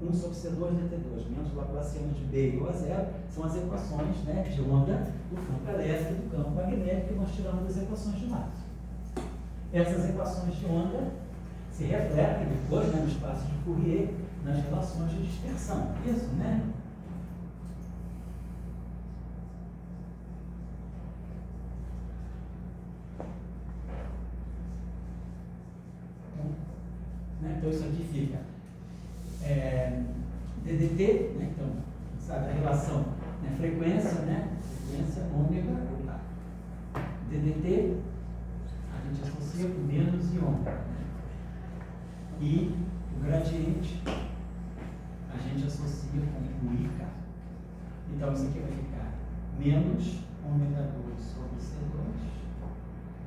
1 sobre C2 dt2 menos o laplaciano de B igual a zero, são as equações, né, de onda do campo elétrico e do campo magnético que nós tiramos das equações de Maxwell. Essas equações de onda se refletem depois, né, no espaço de Fourier nas relações de dispersão. Isso, né? Então isso aqui fica DDT, né? Então, sabe a relação, né? Frequência, né? Frequência ômega, DDT, a gente associa com menos e ômega. Né? E o gradiente a gente associa com o IK. Então isso aqui vai ficar menos ômega 2 sobre C2,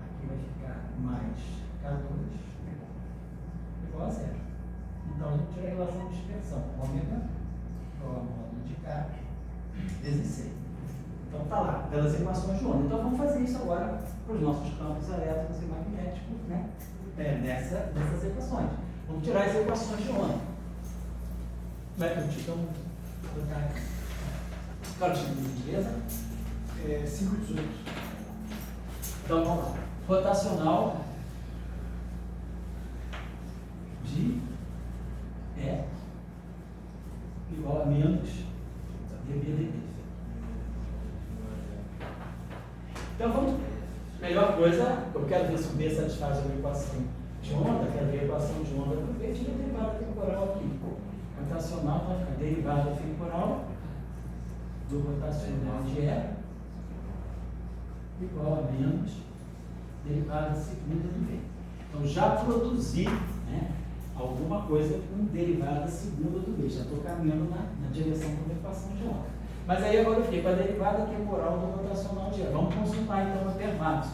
aqui vai ficar mais K2 igual a zero. Então a gente tira a relação de dispersão, ômega igual a módulo de K vezes C. Então está lá, pelas equações de onda. Então vamos fazer isso agora para os nossos campos elétricos e magnéticos, né? Nessas equações. Vamos tirar as equações de onda. Como é que eu tiro? Então, vou botar aqui. Qual é o tipo de beleza? 5,18. Então vamos lá. Rotacional de E igual a menos dBdt. Então vamos. Melhor coisa, eu quero ver se o B satisfaz a equação de onda, quero ver a equação de onda do B, tira a derivada temporal aqui. Rotacional vai ficar derivada temporal do rotacional de E igual a menos derivada segunda do B. Então já produzi, né, alguma coisa com derivada segunda do B. Já estou caminhando na direção da equação de onda. Mas aí agora eu fiquei com a derivada temporal do rotacional de E. Vamos consultar então a Fermat.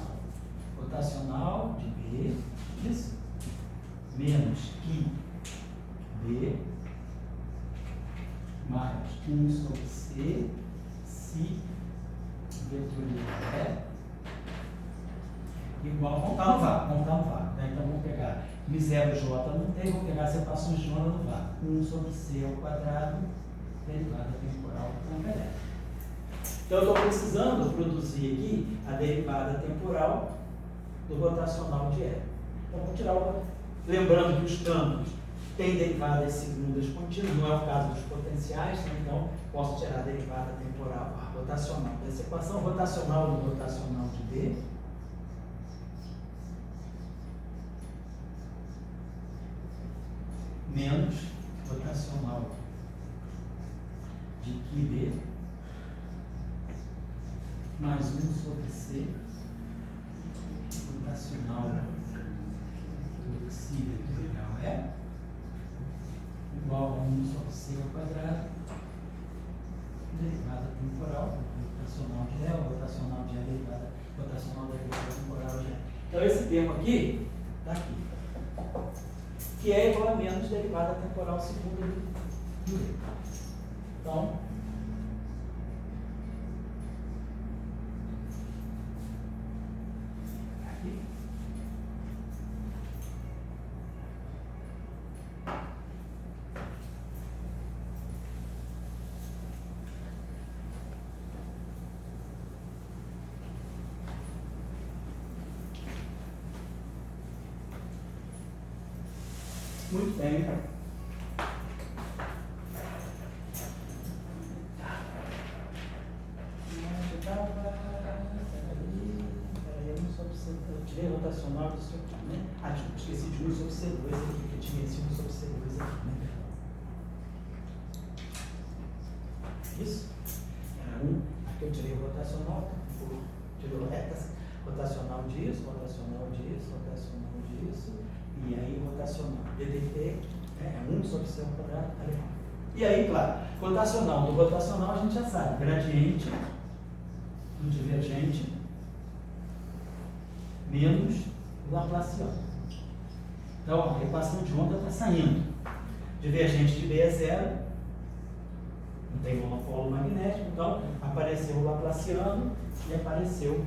Rotacional de B, isso, menos que B mais 1 sobre C, si vetorial E igual, vamos estar no vácuo, né? Então vamos pegar M0 J não tem, vamos pegar as equações de onda no vácuo. 1 sobre C ao quadrado, derivada temporal do campo elétrico. Então eu estou precisando produzir aqui a derivada temporal do rotacional de E. Então vamos tirar o. Lembrando que os campos têm derivadas segundas contínuas, não é o caso dos potenciais, né? Então posso tirar a derivada temporal, a rotacional dessa equação, rotacional do rotacional de B. Menos rotacional de QB mais 1 sobre C rotacional do xi vetorial igual a 1 sobre C ao quadrado derivada temporal rotacional de E, rotacional de E derivada rotacional da derivada temporal de E. Então esse termo aqui está aqui, que é igual a menos derivada temporal segunda do E. Então, aqui. Muito bem. Eu tirei rotacional disso aqui, né? Esqueci de 1 sobre C2 aqui, porque tinha esse 1 sobre C2 aqui, né? Isso? Era 1, aqui eu tirei rotacional, tirei rotacional disso, e aí rotacional DDT é 1 sobre C ao quadrado, tá legal. E aí, claro, rotacional do rotacional a gente já sabe, gradiente do divergente menos o laplaciano. Então, a equação de onda está saindo. Divergente de B é zero, não tem monopolo magnético, então apareceu o laplaciano e apareceu.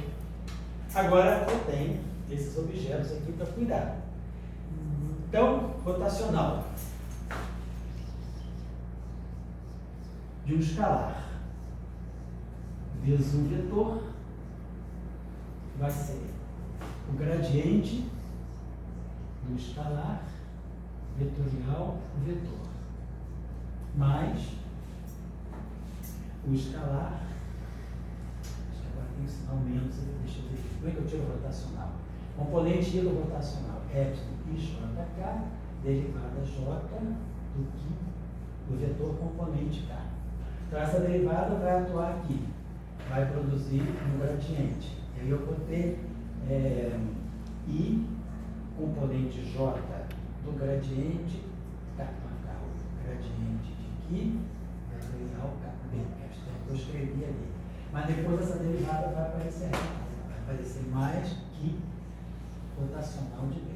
Agora eu tenho esses objetos aqui para cuidar. Então, rotacional de um escalar vezes um vetor vai ser o gradiente do escalar vetorial vetor mais o escalar, acho que agora tem que ensinar o menos, deixa eu ver aqui, como é que eu tiro o rotacional? Componente I do rotacional, epsilon I jk, derivada j do vetor componente k. Então essa derivada vai atuar aqui, vai produzir um gradiente. E aí eu vou ter I componente j do gradiente k, o gradiente de Ki vetorial kb, que eu escrevi ali. Mas depois essa derivada vai aparecer aqui, vai aparecer mais Ki rotacional de B.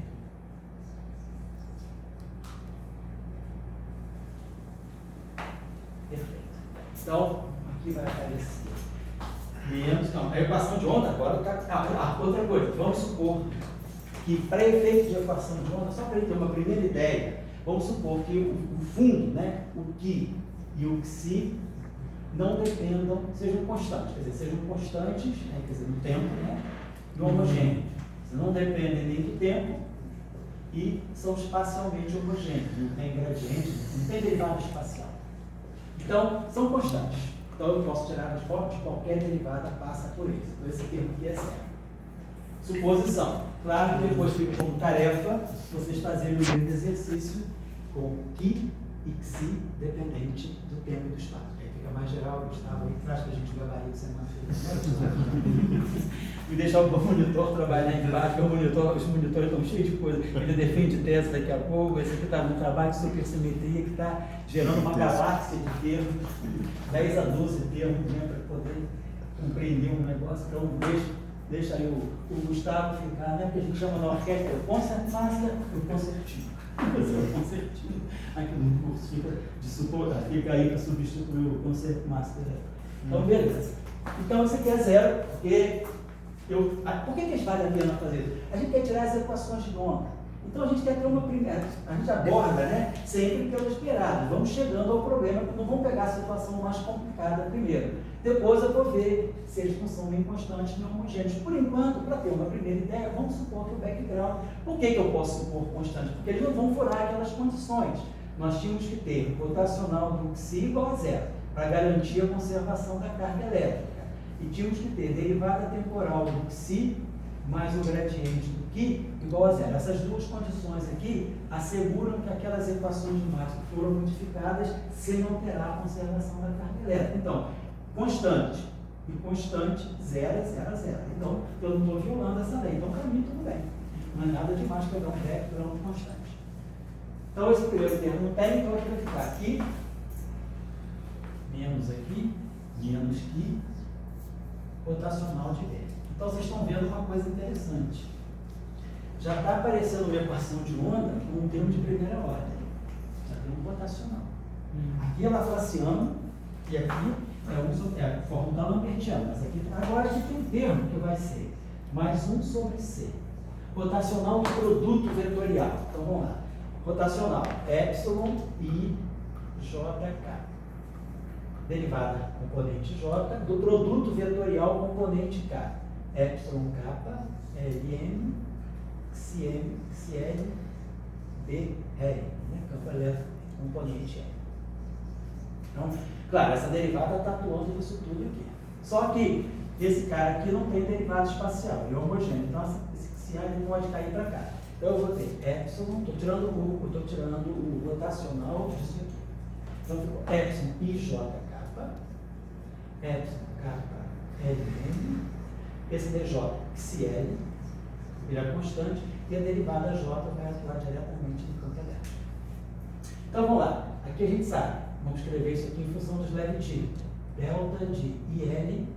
Perfeito. Então, aqui vai aparecer menos. Não, a equação de onda agora está. Outra coisa, vamos supor que para efeito de equação de onda, só para ele ter uma primeira ideia, vamos supor que o fundo, né, o Ki e o Xi, não dependam, sejam constantes, quer dizer, sejam constantes, né, quer dizer, no tempo, né, do homogêneo. Não dependem nem do tempo e são espacialmente homogêneos, não tem gradiente, não tem derivada espacial. Então, são constantes. Então, eu posso tirar a resposta de qualquer derivada passa por isso. Então, esse termo aqui é certo. Suposição. Claro que depois fica como tarefa vocês fazerem o mesmo exercício com Ki e Xi dependente do tempo e do espaço. Aí fica mais geral, Gustavo, aí traz para a gente o gabarito semana-feira. E deixar o monitor trabalhar embaixo, porque os monitores estão cheios de coisa. Ele defende tese daqui a pouco, esse aqui está num trabalho de supersimetria que está gerando uma galáxia de termos, 10 a 12 termos, né, para poder compreender um negócio. Então, deixa aí o Gustavo ficar, né, porque a gente chama na orquestra o concertmaster e o concertino. O concertino aqui no curso fica aí para substituir o concertmaster. Então, beleza. Então, isso aqui é zero, porque por que vale a pena fazer isso? A gente quer tirar as equações de onda. Então a gente quer ter uma primeira, a gente aborda, né, sempre pelo esperado. Vamos chegando ao problema, não vamos pegar a situação mais complicada primeiro. Depois eu vou ver se eles não são nem constantes nem homogêneos. Por enquanto, para ter uma primeira ideia, vamos supor que o background. Por que eu posso supor constante? Porque eles não vão furar aquelas condições. Nós tínhamos que ter o rotacional do Xi igual a zero, para garantir a conservação da carga elétrica. E tínhamos que ter derivada temporal do Xi mais o gradiente do Ki igual a zero. Essas duas condições aqui asseguram que aquelas equações de Maxwell foram modificadas sem alterar a conservação da carga elétrica. Então, constante e constante, zero é zero a zero. Então, eu não estou violando essa lei. Então, para mim, tudo bem. Não é nada demais pegar um background constante. Então, esse primeiro termo não tem, então vai ficar aqui, menos Ki, rotacional de B. Então vocês estão vendo uma coisa interessante. Já está aparecendo uma equação de onda com um termo de primeira ordem. Já tem um rotacional. Aqui é Laplaciano e aqui é a fórmula lambertiana. Mas aqui, agora aqui tem um termo que vai ser mais 1 sobre C. Rotacional do produto vetorial. Então vamos lá. Rotacional epsilon i jk. Derivada componente J do produto vetorial componente K. Epsilon K, Lm, Xm, Xl, B, R, né? Campo elétrico, componente L. Então, claro, essa derivada está atuando nisso tudo aqui. Só que esse cara aqui não tem derivada espacial, ele é homogêneo. Então, esse A ele pode cair para cá. Então, eu vou ter epsilon, estou tirando o rotacional disso aqui. Então, ficou epsilon IJK, epsilon K, Lm, esse DJ, XL, vira constante, e a derivada J vai atuar diretamente no campo elétrico. Então, vamos lá. Aqui a gente sabe. Vamos escrever isso aqui em função dos Leviti. Delta de IL,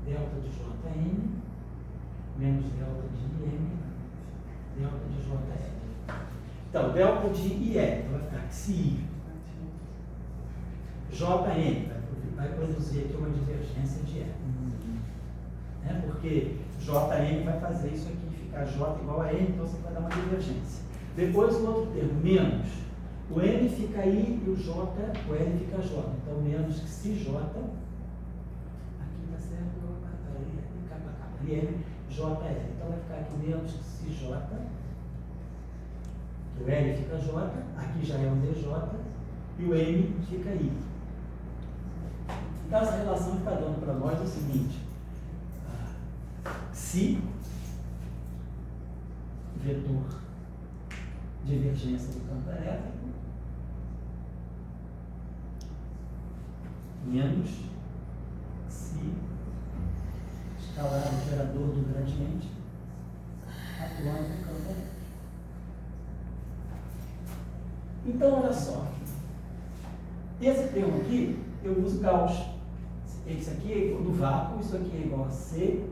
delta de JM, menos delta de IM, delta de JL. Então, delta de IL vai ficar XI. JM vai produzir aqui uma divergência de E. Né? Porque JM vai fazer isso aqui, ficar J igual a M, então você vai dar uma divergência. Depois o outro termo, menos O N fica I e o J, o N fica J. Então, menos que se J, aqui está certo, ali N, J, L. Então, vai ficar aqui menos que se J, o L fica J, aqui já é um DJ, e o M fica I. Então, essa relação está dando para nós o seguinte: se vetor de emergência do campo elétrico menos se escalar o gerador do gradiente atuando no campo elétrico. Então, olha só, esse termo aqui eu uso Gauss. Isso aqui é igual do vácuo, isso aqui é igual a C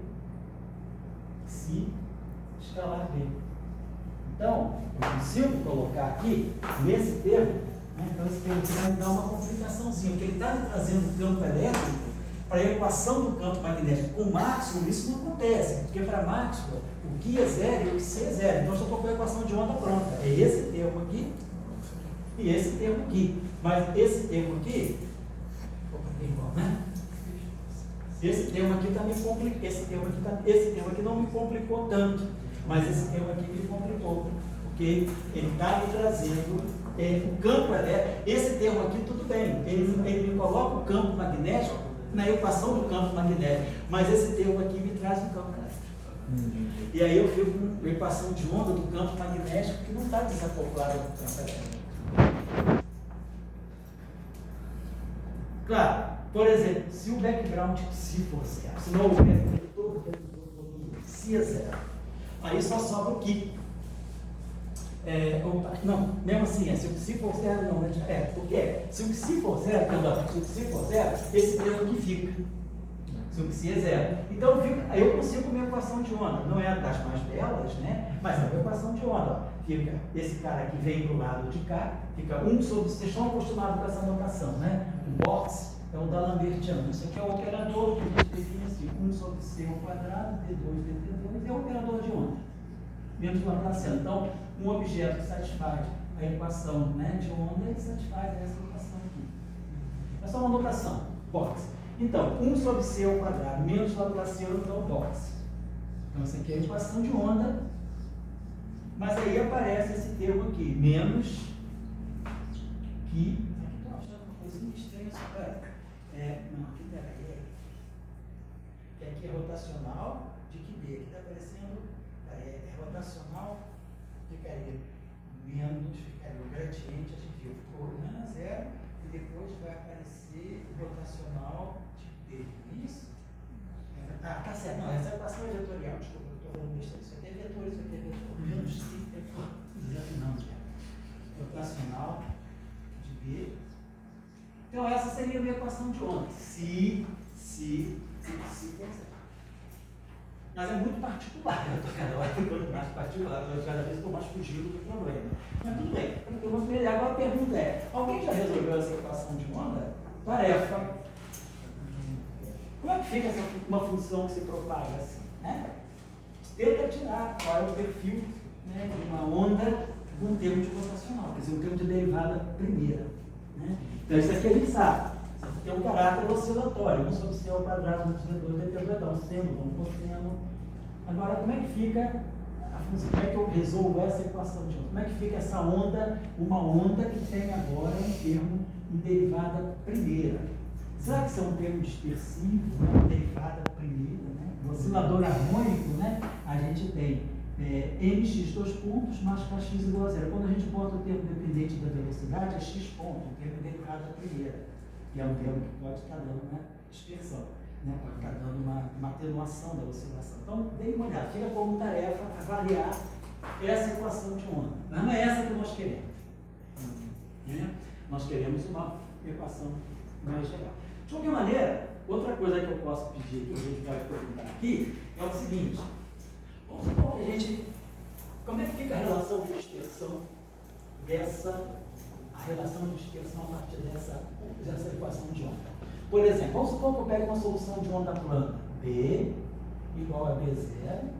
se escalar B. Então, eu consigo colocar aqui, nesse termo, né? Então esse termo aqui vai me dar uma complicaçãozinha, porque ele está me trazendo o campo elétrico para a equação do campo magnético. Com Maxwell isso não acontece, porque para Maxwell o que é zero e o que C é zero. Então eu só estou com a equação de onda pronta. É esse termo aqui e esse termo aqui. Mas esse termo aqui, é igual, né? Esse termo aqui está me complicando, esse termo aqui não me complicou tanto, mas esse termo aqui me complicou, porque ele está me trazendo o campo elétrico. Esse termo aqui tudo bem, ele me coloca o campo magnético na equação do campo magnético, mas esse termo aqui me traz o campo elétrico. E aí eu fico com a equação de onda do campo magnético que não está desacoplada do campo elétrico. Claro. Por exemplo, se o background se for zero, se não houver todo se é zero, aí só sobra o que? Não, mesmo assim, se o se for zero, não, porque se o se for zero, esse termo aqui fica. Se o psi é zero. Então, eu consigo uma equação de onda. Não é das mais belas, né? Mas é uma equação de onda. Fica, esse cara aqui vem para o lado de cá, fica 1 sobre, vocês estão acostumados com essa notação, né? O box é o da Lambertiano. Isso aqui é o operador que a gente define assim, 1 sobre c ao quadrado, d2, dt2, é o operador de onda. Menos Laplaciano. Então, um objeto que satisfaz a equação, né, de onda, ele satisfaz essa equação aqui. É só uma notação, box. Então, 1 sobre c ao quadrado, menos Laplaciano, então box. Então, essa aqui é a equação de onda, mas aí aparece esse termo aqui, menos que... Estou achando uma coisinha estranha isso, não, aqui, peraí. Que aqui é rotacional de que B, aqui está aparecendo, é rotacional, ficaria menos, ficaria o gradiente, a gente viu, ficou a zero, e depois vai aparecer o rotacional de B, isso? Tá certo, não, essa equação é vetorial, desculpa, eu estou falando besteira, isso aqui é vetor, isso aqui é vetor, menos C, não, rotacional de B. Então, essa seria a minha equação de onda. Se, mas é muito particular. Eu estou cada hora ficando mais particular, eu cada vez estou mais fugindo do problema. Mas tudo bem. Agora a pergunta é: alguém já resolveu essa equação de onda? Tarefa. Como é que fica uma função que se propaga assim? Né? Tenta tirar qual é o perfil, né, de uma onda com um termo de rotacional, quer dizer, um termo de derivada primeira. Né? Então, isso aqui a gente sabe. Isso aqui tem um caráter oscilatório. 1 sobre c ao quadrado, 1 sobre 2, então, seno, cosseno. Agora, como é que fica a função? Como é que eu resolvo essa equação de onda? Como é que fica essa onda, uma onda que tem agora um termo em derivada primeira? Será que isso é um termo dispersivo, né? Derivada primeira? Né? No oscilador harmônico, né? A gente tem mx, 2 pontos, mais kx igual a zero. Quando a gente bota o termo dependente da velocidade, é x ponto, o termo derivado da primeira. Que é um termo que pode estar dando uma dispersão, né? Pode estar dando uma atenuação da oscilação. Então, dê uma olhada, fica como tarefa avaliar essa equação de onda. Não é essa que nós queremos. Né? Nós queremos uma equação mais geral. De qualquer maneira, outra coisa que eu posso pedir, que a gente pode perguntar aqui, é o seguinte. Vamos supor que a gente... Como é que fica a relação de dispersão a relação de dispersão a partir dessa equação de onda? Por exemplo, vamos supor que eu pego uma solução de onda plana. B igual a B0,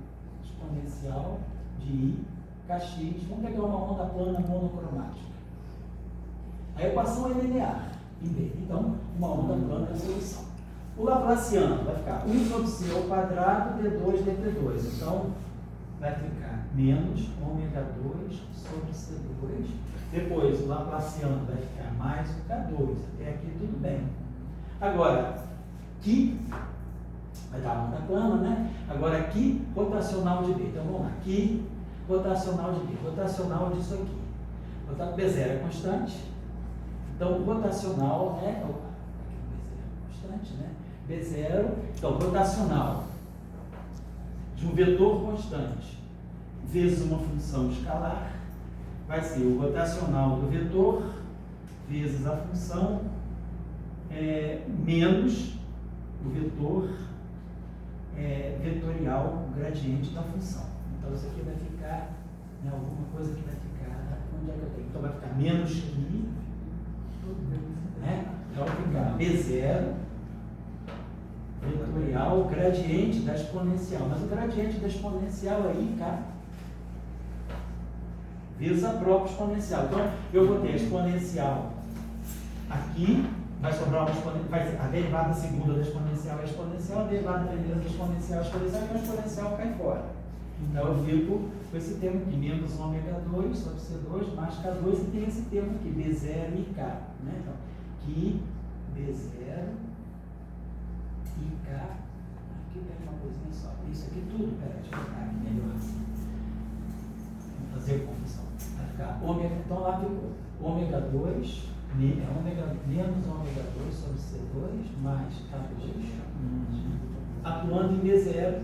exponencial de I, kx. Vamos pegar uma onda plana monocromática. A equação é linear em B. Então, uma onda plana é a solução. O Laplaciano vai ficar 1 sobre C ao quadrado D2 dt2. Então, vai ficar menos ômega 2 sobre C2. Depois, o Laplaciano vai ficar mais o K2. Até aqui tudo bem. Agora, aqui, vai dar uma onda plana, né? Agora, aqui, rotacional de B. Então, vamos lá. Aqui, rotacional de B. Rotacional disso aqui. B0 é constante. Então, rotacional, né? Opa, aqui o B0 é constante, né? B0, então, rotacional de um vetor constante vezes uma função escalar vai ser o rotacional do vetor vezes a função menos o vetor vetorial, o gradiente da função. Então, isso aqui vai ficar, né, alguma coisa que vai ficar, onde é que eu tenho? Então, vai ficar menos que, né? Então, vai ficar B0 vetorial, gradiente da exponencial. Mas o gradiente da exponencial aí, cara, vezes a própria exponencial. Então, eu vou ter a exponencial aqui, vai sobrar uma exponencial, vai ser a derivada segunda da exponencial é a exponencial, a derivada primeira da exponencial é a exponencial, e a exponencial cai fora. Então, eu fico com esse termo aqui, menos ômega 2 sobre C2 mais K2, e tem esse termo aqui, B0 e K. Né? Então, aqui, B0 e K, aqui tem uma coisinha só. Isso aqui tudo, peraí, deixa eu colocar aqui melhor assim. Vamos fazer confusão. Vai ficar ômega, então lá ficou ômega 2, menos ômega 2 sobre C2 mais K2, atuando em B0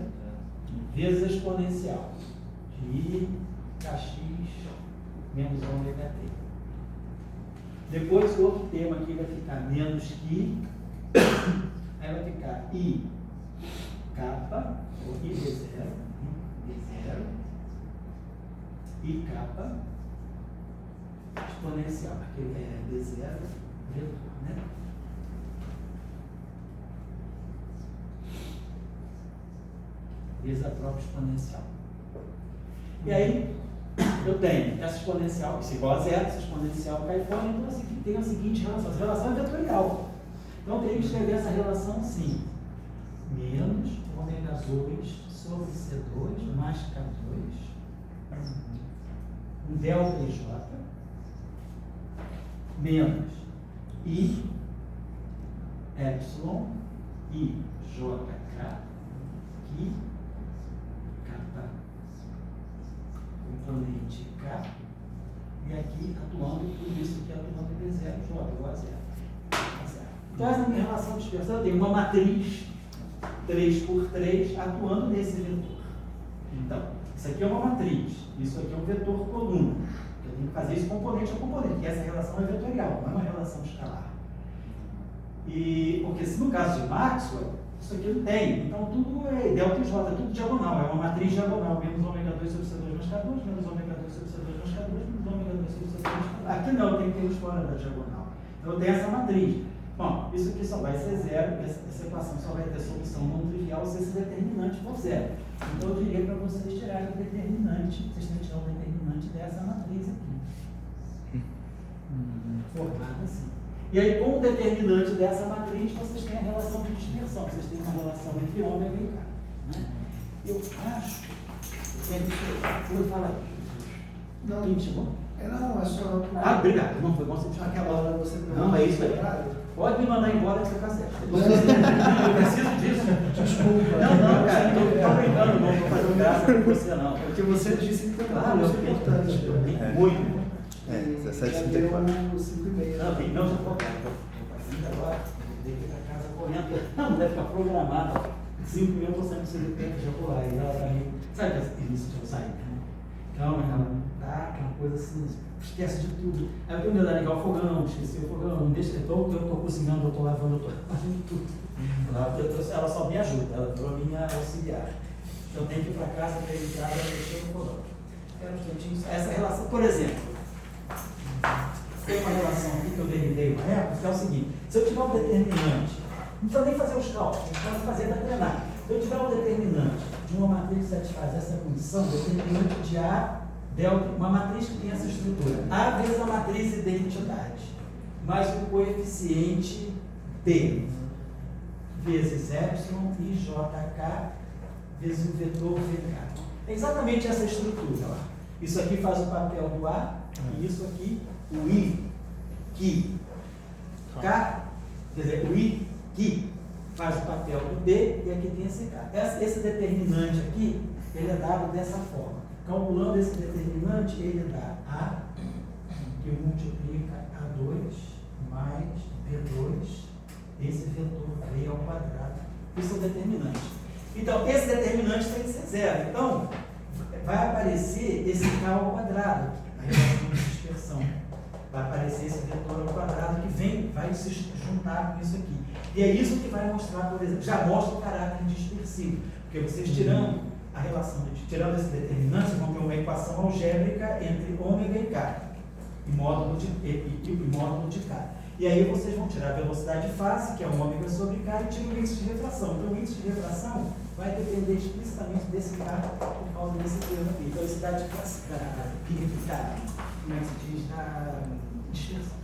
vezes a exponencial de Kx menos ômega t. Depois o outro termo aqui vai ficar menos que. Aí vai ficar I kappa, ou I B0, I kappa, exponencial, aqui é B0, vetor, né? Vezes a própria exponencial. E aí, eu tenho essa exponencial, isso é igual a zero, essa exponencial cai fora, então assim, tem a seguinte relação, essa relação é vetorial. Então, eu teria que escrever essa relação assim, menos ômega 2 sobre C2 mais K2, um delta J, menos I, epsilon, I, JK, aqui, kappa, componente K, e aqui atuando, tudo isso aqui atuando em B0, J igual a zero. Então, essa minha relação de dispersão, eu tenho uma matriz 3 por 3 atuando nesse vetor. Então, isso aqui é uma matriz, isso aqui é um vetor coluna. Eu tenho que fazer isso componente a componente, porque essa relação é vetorial, não é uma relação escalar. E, porque se no caso de Maxwell, isso aqui não tem. Então, tudo é delta e J, tudo diagonal, é uma matriz diagonal, menos ômega 2 sobre C2 mais K2, menos ômega 2 sobre C2 mais K2, menos ômega 2 sobre C2 mais K2. Aqui não, tem que ter fora da diagonal. Então, eu tenho essa matriz. Bom, isso aqui só vai ser zero, essa equação só vai ter solução não trivial se esse determinante for zero. Então, eu diria para vocês tirarem o determinante, vocês têm que tirar o determinante dessa matriz aqui. Formada assim. E aí, com o determinante dessa matriz, vocês têm a relação de dispersão, vocês têm uma relação entre ômega e K. Né? Eu acho que é isso. Vou falar aí. Não, quem te chamou? Não, é só. Ah, obrigado. Não foi bom você chamar aquela hora. Não, é isso aí. Pode me mandar embora que você está certo. Eu preciso disso. Desculpa. Não, cara, estou brincando, não estou fazendo graça com você, não. Porque você disse que tem uma Claro, coisa eu importante. muito. 17h34. 5h30. Não, já estou passando agora. Tem que ir para casa correndo. Não, deve ficar programado. 5h30 eu estou saindo do tempo de pular. E ela vai. Sabe que início de eu sair, né? Calma, ela tá, aquela coisa assim, esquece de tudo. Aí eu tenho medo de ligar o fogão, esqueci o fogão, não deixa, então eu estou cozinhando, eu estou lavando, eu estou fazendo tudo. Ela só me ajuda, ela virou minha auxiliar. Eu tenho que ir para casa, para ir em casa, mexer no fogão. Essa relação, por exemplo, tem uma relação aqui que eu derivei uma época, que é o seguinte: se eu tiver um determinante, não precisa nem fazer os cálculos, pode fazer da treinar. Se eu tiver um determinante de uma matriz que satisfaz essa condição, determinante de A, delta, uma matriz que tem essa estrutura, A vezes a matriz identidade. mais o coeficiente D, vezes epsilon e jk, vezes o vetor VK. É exatamente essa estrutura lá. Isso aqui faz o papel do A, e isso aqui, o I, que, K, quer dizer, o I, que faz o papel do D, e aqui tem esse K. Esse determinante aqui, ele é dado dessa forma. Calculando esse determinante, ele dá A, que multiplica A2 mais B2, esse vetor V ao quadrado. Isso é o determinante. Então, esse determinante tem que ser zero. Então, vai aparecer esse K ao quadrado, a relação de dispersão. Vai aparecer esse vetor ao quadrado que vai se juntar com isso aqui. E é isso que vai mostrar, por exemplo, já mostra o caráter dispersivo. Porque vocês tirando a relação, tirando esse determinante, vão ter uma equação algébrica entre ômega e K, e módulo de K. E aí vocês vão tirar a velocidade de fase, que é o ômega sobre K, e tiram o índice de refração. Então o índice de refração vai depender explicitamente desse K por causa desse termo aqui. Velocidade clássica, como é que se diz? Da dispersão.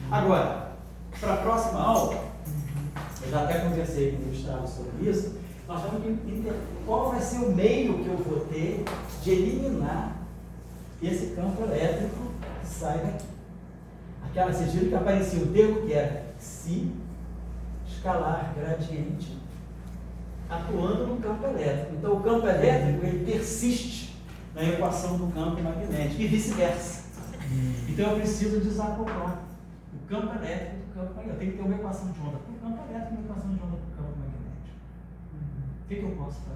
Agora, para a próxima aula, eu já até conversei com o Gustavo sobre isso, nós vamos entender qual vai ser o meio que eu vou ter de eliminar esse campo elétrico que sai daqui. Vocês viram que aparecia o termo que era psi escalar gradiente atuando no campo elétrico. Então o campo elétrico ele persiste na equação do campo magnético e vice-versa. Então eu preciso desacoplar o campo elétrico do campo magnético. Tem que ter uma equação de onda para o campo elétrico e uma equação de onda para o campo magnético. O que eu posso fazer?